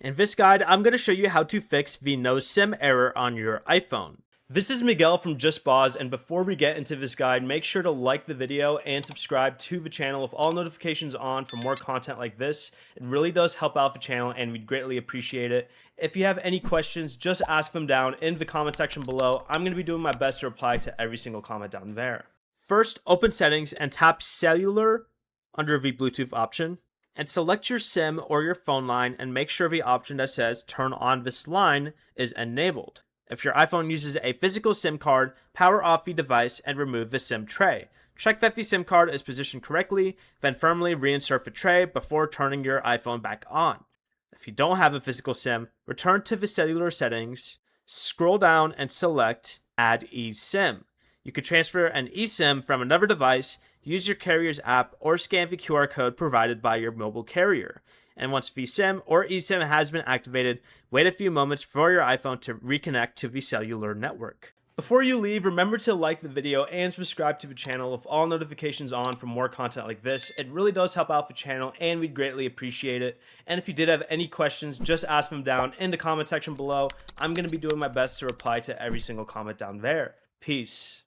In this guide, I'm going to show you how to fix the no SIM error on your iPhone. This is Miguel from Just Pause, and before we get into this guide, make sure to like the video and subscribe to the channel with all notifications on for more content like this. It really does help out the channel and we'd greatly appreciate it. If you have any questions, just ask them down in the comment section below. I'm going to be doing my best to reply to every single comment down there. First, open settings and tap cellular under the Bluetooth option. And select your SIM or your phone line and make sure the option that says turn on this line is enabled. If your iPhone uses a physical SIM card, power off the device and remove the SIM tray. Check that the SIM card is positioned correctly, then firmly reinsert the tray before turning your iPhone back on. If you don't have a physical SIM, return to the cellular settings, scroll down and select Add eSIM. You can transfer an eSIM from another device, use your carrier's app, or scan the QR code provided by your mobile carrier. And once the SIM or eSIM has been activated, wait a few moments for your iPhone to reconnect to the cellular network. Before you leave, remember to like the video and subscribe to the channel with all notifications on for more content like this. It really does help out the channel and we'd greatly appreciate it. And if you did have any questions, just ask them down in the comment section below. I'm going to be doing my best to reply to every single comment down there. Peace.